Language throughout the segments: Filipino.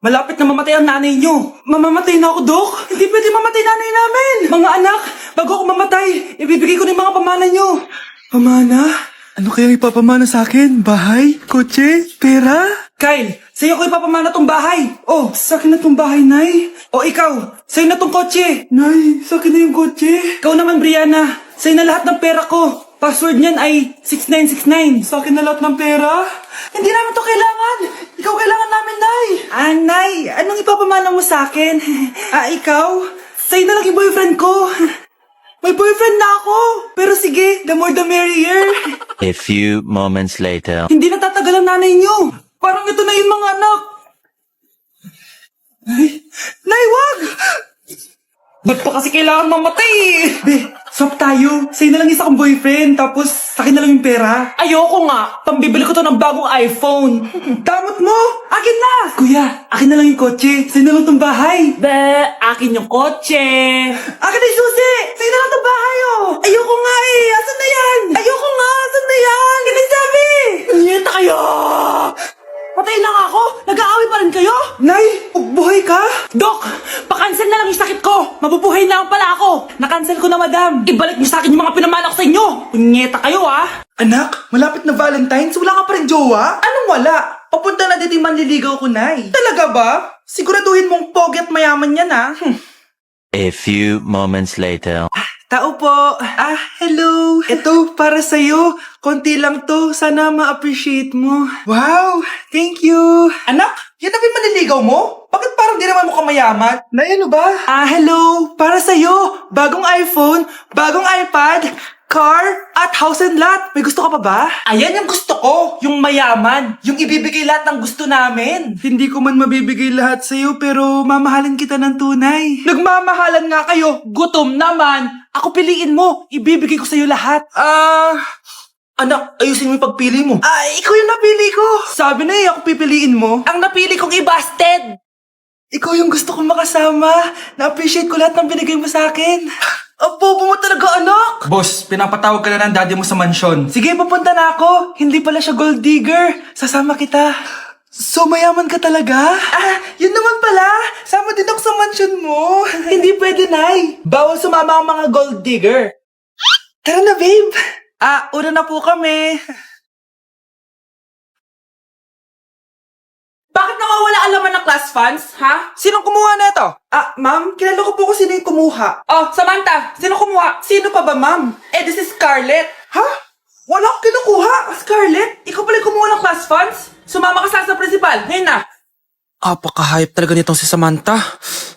Malapit na mamatay ang nanay nyo. Mamamatay na ako, Dok. Hindi pwede mamatay nanay namin. Mga anak, bago ako mamatay, ibibigay ko na yung mga pamana nyo. Pamana? Ano kayang ipapamana sa akin? Bahay? Kotse? Pera? Kyle, sa'yo ko ipapamana tong bahay. Oh, sa akin na tong bahay, Nay. O ikaw, sa'yo na tong kotse. Nay, sa akin na yung kotse. Ikaw naman, Brianna. Sa'yo na lahat ng pera ko. Password niyan ay 6969. Sa akin na lahat ng pera? Hindi namin to kailangan. Ikaw kailangan namin, Nay. Nay, anong ipapamana mo sa akin? Ikaw? Sa'yo na lang yung boyfriend ko. May boyfriend na ako. Pero sige, the more the merrier. A few moments later. Hindi na tatagal ang nanay niyo. Parang ito na yung mga anak. Nay, wag! Ba't pa kasi kailangan mamatay eh? Be, swap tayo. Sa'yo na lang isa kong boyfriend, tapos sa'kin na lang yung pera. Ayoko nga. Pambibili ko to ng bagong iPhone. Damot mo! Akin na! Kuya, akin na lang yung kotse. Sa'yo na lang tong bahay. Be, akin yung kotse. Akin na yung susi! Sa'yo na lang tong bahay oh! Ayoko nga eh! Asan na yan? Ayoko nga! Asan na yan? Kinisabi! Niyeta kayo! Patay na nga ako! Nag-aaway pa rin kayo? Nay! Buhay ka? Dok! Pakancel na lang yung sakit ko! Mabubuhay na lang pala ako! Nakancel ko na, madam! Ibalik niyo sa akin yung mga pinamana ko sa inyo! Punyeta kayo, ah! Anak, malapit na Valentine's, wala ka pa rin jowa? Anong wala? Papunta na dito yung manliligaw ko, Nay. Talaga ba? Siguraduhin mong pogi at mayaman yan, ah. A few moments later. Tao po. Hello. Ito, para sa'yo. Konti lang to. Sana ma-appreciate mo. Wow, thank you. Anak, yan na ba yung manliligaw mo? Bakit parang di naman mo kamayaman? Nay, ano ba? Hello. Para sa'yo. Bagong iPhone, bagong iPad, car, at house and lot. May gusto ka pa ba? Ayan yung gusto ko. Yung mayaman. Yung ibibigay lahat ng gusto namin. Hindi ko man mabibigay lahat sa'yo, pero mamahalin kita ng tunay. Nagmamahalan nga kayo. Gutom naman. Ako piliin mo. Ibibigay ko sa'yo lahat. Anak, ayusin mo yung pagpili mo. Ikaw yung napili ko. Sabi na ako pipiliin mo. Ang napili kong i-busted. Ikaw yung gusto kong makasama. Na-appreciate ko lahat ng binigay mo sa akin. Ang bobo mo talaga, anak! Boss, pinapatawag ka na ng daddy mo sa mansyon. Sige, papunta na ako. Hindi pala siya gold digger. Sasama kita. So, mayaman ka talaga? Yun naman pala. Sama din ako sa mansyon mo. Hindi pwede, Nay. Bawal sumama ang mga gold digger. Tara na, babe. Una na po kami. Bakit nawawala ang laman ng class funds, ha? Sinong kumuha na ito? Ma'am, kilala ko po kung sino yung kumuha. Oh, Samantha, sino kumuha? Sino pa ba, ma'am? This is Scarlett. Ha? Wala akong kinukuha. Scarlett, ikaw pala yung kumuha ng class funds? Sumama ka sa principal, ngayon na. Apaka-hype talaga nitong si Samantha.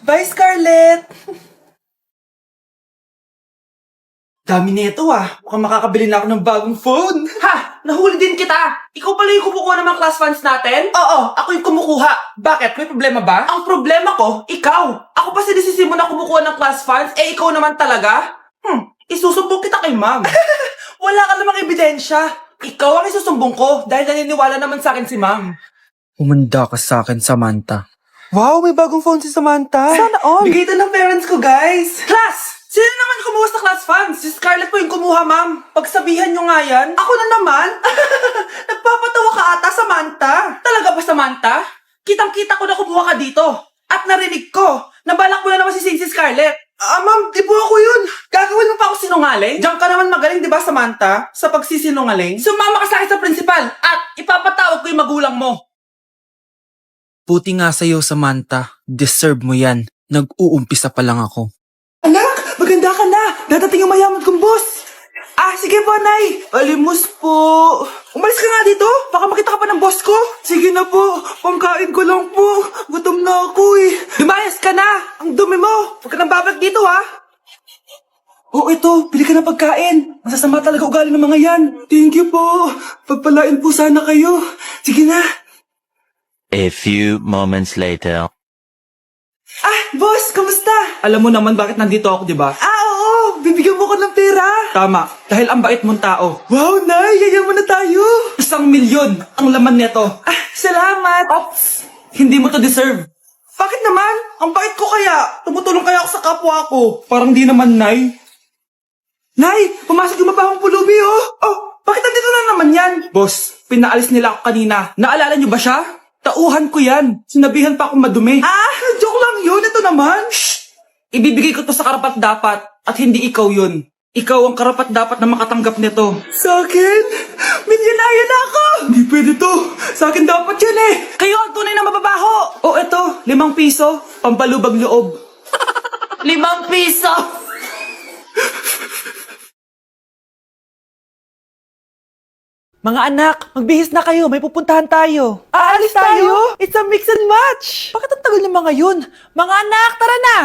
Bye, Scarlett. Dami nito Mukhang makakabili na ako ng bagong phone. Ha! Nahuli din kita! Ikaw pala yung kumukuha ng mga class funds natin? Oo, ako yung kumukuha. Bakit? May problema ba? Ang problema ko, ikaw. Ako pa si desisyon mo na kumukuha ng class funds, ikaw naman talaga? Isusumbong kita kay ma'am. Wala ka namang ebidensya. Ikaw ang isusumbong ko dahil naniniwala naman sa akin si ma'am. Humanda ka sa akin, Samantha. Wow, may bagong phone si Samantha. Sana all. Bigay ito ng parents ko, guys. Class! Sino naman kumuha sa class funds? Si Scarlett po yung kumuha, ma'am. Pagsabihan nyo nga yan. Ako na naman? Nagpapatawa ka ata, Samantha. Talaga ba, Samantha? Kitang-kita ko na kumuha ka dito. At narinig ko, nabalak mo na naman si Scarlett. Ma'am, di po ako yun. Gagawin mo pa ako sinungaling? Diyan ka naman magaling, di ba, Samantha? Sa pagsisinungaling? Sumama ka sa akin sa principal at ipapatawag ko yung magulang mo. Buti nga sa'yo, Samantha. Deserve mo yan. Nag-uumpisa pa lang ako. Anak, maganda ka na. Dadating yung mayaman kong boss. Sige po, Nay. Alimos po. Umalis ka nga dito. Baka makita ka pa ng boss ko. Sige na po. Pangkain ko lang po. Gutom na ako eh. Lumayas ka na. Ang dumi mo. Huwag ka nang babalik dito, ha. Ito. Bili ka ng pagkain. Masasama talaga ugali ng mga yan. Thank you po. Pagpalain po sana kayo. Sige na. A few moments later. Boss, kamusta? Alam mo naman bakit nandito ako, di ba? Oo. Bibigyan mo ko ng pera. Tama. Dahil ang bait mong tao. Wow, Nay. Yayaman na tayo. 1,000,000 ang laman nito. Salamat. Ops. Hindi mo to deserve. Bakit naman? Ang bait ko kaya. Tumutulong kaya ako sa kapwa ko. Parang di naman, Nay. Nay, pumasok yung mabahong pulubi, oh. Bakit nandito na naman yan? Boss, pinaalis nila ako kanina. Naalala niyo ba siya? Tauhan ko yan. Sinabihan pa akong madumi. Joke lang yun. Ito naman. Ibibigay ko to sa karapat-dapat at hindi ikaw yun. Ikaw ang karapat-dapat na makatanggap nito. Sa akin? Milyonaryo na ako! Hindi pwede to. Sa akin dapat yan eh. Kayo ang tunay na mababaho! O eto, 5 piso, pampalubag loob. 5 piso! Mga anak, magbihis na kayo. May pupuntahan tayo. Aalis tayo? It's a mix and match. Bakit ang tagal ng mga yun? Mga anak, tara na!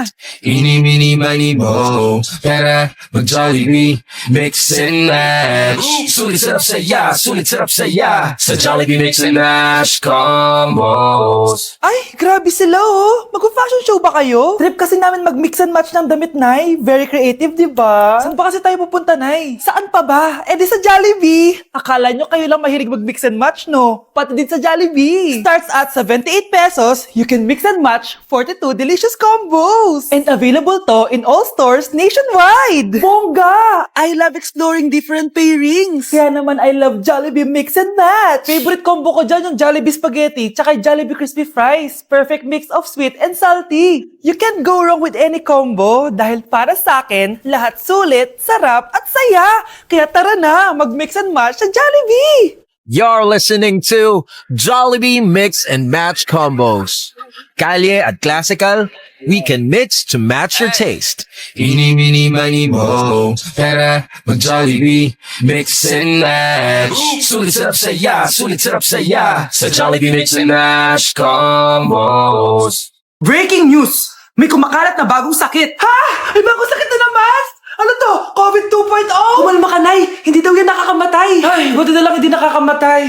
Eeny, meeny, miny, mo. Tara, mag-Jollibee, mix and match. Sulit sarap saya, sulit sarap saya. Sa Jollibee mix and match combos. Ay, grabe sila oh. Mag-fashion show ba kayo? Trip kasi namin mag-mix and match ng damit, Nay. Very creative, di ba? Saan ba kasi tayo pupunta, Nay? Saan pa ba? Eh di sa Jollibee. Akala nyo kayo lang mahilig mag-mix and match, no? Pati din sa Jollibee. Starts at 78 pesos, you can mix and match 42 delicious combos. And available to in all stores nationwide. Bongga! I love exploring different pairings. Kaya naman I love Jollibee mix and match. Favorite combo ko dyan yung Jollibee spaghetti tsaka yung Jollibee crispy fries. Perfect mix of sweet and salty. You can't go wrong with any combo dahil para sa akin, lahat sulit, sarap at saya. Kaya tara na, mag-mix and match sa Jollibee. You're listening to Jollibee Mix and Match Combos. Kalye at classical, we can mix to match your taste. Eeny, meeny, miny, mo. Tara, mag-Jollibee, mix and match. Sulit sarap saya, sulit sarap saya. Sa Jollibee Mix and Match Combos. Breaking news! May kumakalat na bagong sakit. Ha? May bagong sakit na naman? Ano to? COVID 2.0? Kumalma ka, Nay. Hindi daw yan nakakamatay. Ay, buti na lang hindi nakakamatay.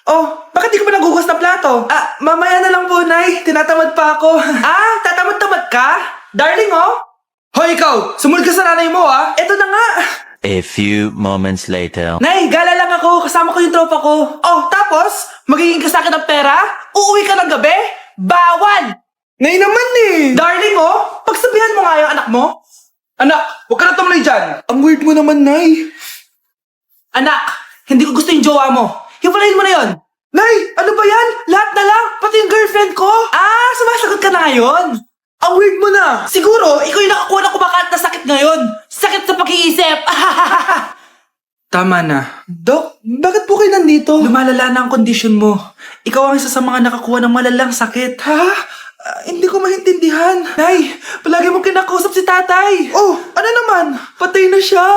Oh, bakit di ko pa nagugas ng plato? Mamaya na lang po, Nay. Tinatamad pa ako. Tatamad-tamad ka? Darling, oh. Hoy, ikaw! Sumunod ka sa nanay mo, ah. Eto na nga. A few moments later. Nay, gala lang ako. Kasama ko yung tropa ko. Oh, tapos? Magiging ka sa akin ng pera? Uuwi ka ng gabi? Bawal! Nay naman eh. Darling, oh. Pagsabihan mo nga yung anak mo. Anak, huwag ka na tumulay dyan. Ang weird mo naman, Nay. Anak, hindi ko gusto yung jowa mo. Hiwalayin mo na yon. Nay, ano ba yan? Lahat na lang, pati yung girlfriend ko. Sumasagot ka na ngayon. Ang weird mo na. Siguro, ikaw yung nakakuha ng kumakalat na sakit ngayon. Sakit sa pag-iisip. Tama na. Dok, bakit po kayo nandito? Lumalala na ang kondisyon mo. Ikaw ang isa sa mga nakakuha ng malalang sakit. Ha? Hindi ko maintindihan. Nay, palagi mo kinakausap si tatay. Oh, ano naman? Patay na siya.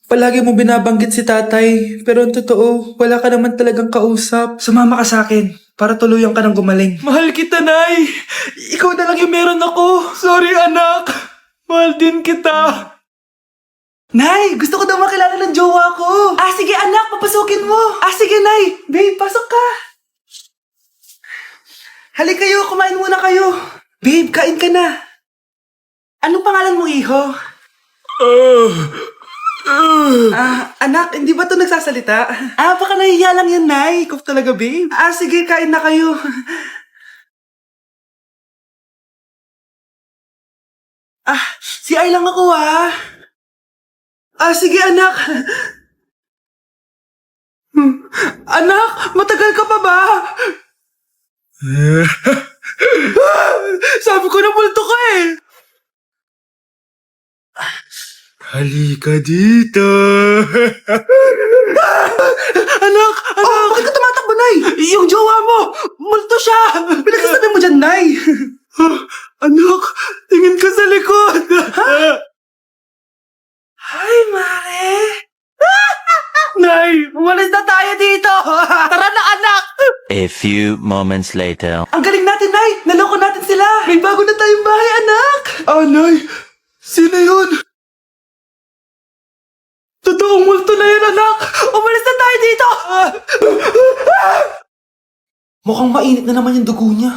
Palagi mo binabanggit si tatay, pero ang totoo, wala ka naman talagang kausap. Sumama ka sa akin, para tuluyan ka ng gumaling. Mahal kita, Nay. Ikaw na lang yung meron ako. Sorry, anak. Mahal din kita. Nay, gusto ko daw makilala ng jowa ko. Sige anak, papasukin mo. Sige, Nay. Babe, pasok ka. Halika kayo, kumain muna kayo. Babe, kain ka na. Anong pangalan mo, iho? Anak, hindi ba ito nagsasalita? Baka nahiya lang yan, Nay. Ikaw talaga, babe. Sige, kain na kayo. CR lang ako, sige, anak. Anak, matagal ka pa ba? Sabi ko na multo ka eh. Halika dito. Anak! Bakit ka tumatakbo, Nay? Yung jowa mo! Multo siya! Pinagsasabi mo dyan, Nay! Anak! Tingin ka sa likod! Hi, Mare! Nay! Umalis na tayo dito! Tara na, anak! A few moments later. Ang galing natin, Nay! Naloko natin sila! May bago na tayong bahay, anak! Nay! Sino yun? Totoong multo na yun, anak! Umalis na tayo dito! Mukhang mainit na naman yung dugo niya.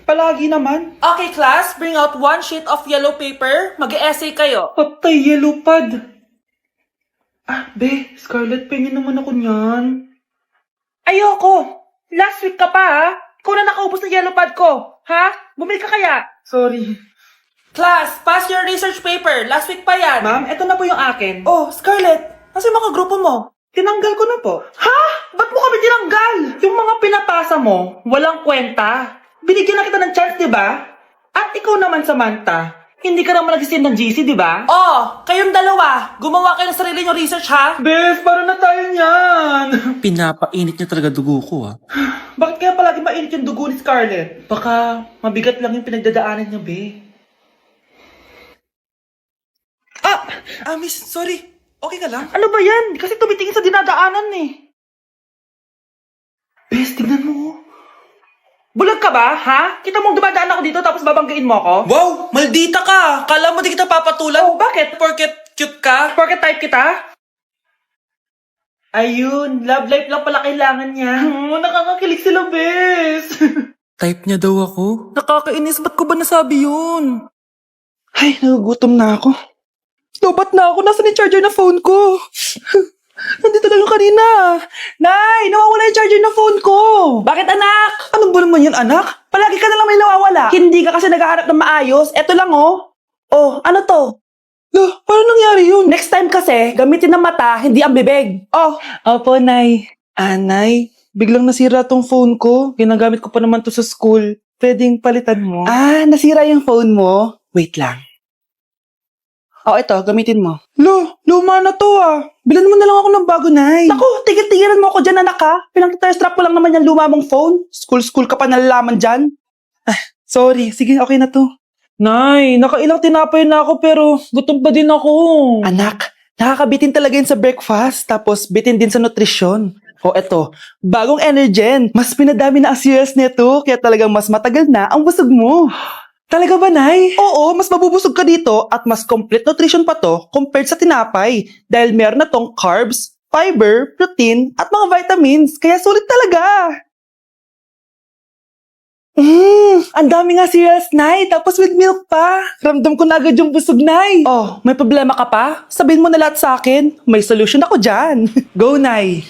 Palagi naman. Okay, class, bring out 1 sheet of yellow paper. Mag-essay kayo. Patay, yellow pad. Be, Scarlett, pengin naman ako niyan. Ayoko! Last week ka pa, ha? Ikaw na nakaubos ng yellow pad ko. Ha? Bumili ka kaya? Sorry. Class, pass your research paper. Last week pa yan. Ma'am, eto na po yung akin. Oh, Scarlett, nasa yung mga grupo mo? Tinanggal ko na po. Ha? Ba't mo kami tinanggal? Yung mga pinapasa mo, walang kwenta. Binigyan na kita ng chance, di ba? At ikaw naman, Samantha, hindi ka naman nag-send ng GC, di ba? Oh, kayong dalawa, gumawa kayo ng sarili nyo research, ha? Bes, paano na tayo niyan? Pinapainit niya talaga dugo ko, ah. Bakit kaya palagi mainit yung dugo ni Scarlett? Baka mabigat lang yung pinagdadaanan niya, be. Miss, sorry. Okay ka lang? Ano ba yan? Kasi tumitingin sa dinadaanan eh. Bes, tignan mo. Oh. Bulag ka ba, ha? Kita mong dumadaan ako dito tapos babanggain mo ako? Wow, maldita ka. Kala mo di kita papatulan? Oh, bakit? Porket cute ka? Porket type kita? Ayun, love life lang pala kailangan niya. Nakakakilig sila, bes. Type niya daw ako. Nakakainis, ba't ko ba nasabi yun? Ay, nagugutom na ako. Lobat na ako. Nasaan yung charger na phone ko? Nandito lang yung kanina. Nay, nawawala yung charger na phone ko. Bakit, anak? Ano ba naman yun, anak? Palagi ka na lang may nawawala. Hindi ka kasi naghahanap ng maayos. Eto lang, oh. Oh, ano to? Lo, paano nangyari yun? Next time kasi, gamitin ng mata, hindi ang bibig. Oh, Opo, Nay. Nay, biglang nasira tong phone ko. Ginagamit ko pa naman to sa school. Pwedeng palitan mo? nasira yung phone mo. Wait lang. Oh, ito, gamitin mo. Lo, luma na to ah. Bilan mo na lang ako ng bago, Nay. Naku, tigil-tigilan mo ako dyan, anak ha. Pinang-strap mo lang naman yung luma mong phone. School ka pa nalalaman dyan. Sorry. Sige, okay na to. Nay, nakailang tinapay na ako pero gutom pa din ako. Anak, nakakabitin talaga yun sa breakfast. Tapos bitin din sa nutrisyon. O eto, bagong Energen. Mas pinadami na ang cereals nito. Kaya talagang mas matagal na ang busog mo. Talaga ba, Nay? Oo, mas mabubusog ka dito at mas complete nutrition pa to compared sa tinapay. Dahil meron na tong carbs, fiber, protein, at mga vitamins. Kaya sulit talaga. Ang dami nga cereals, Nay. Tapos with milk pa. Ramdam ko na agad yung busog, Nay. Oh, may problema ka pa? Sabihin mo na lahat sa akin. May solution ako dyan. Go, Nay.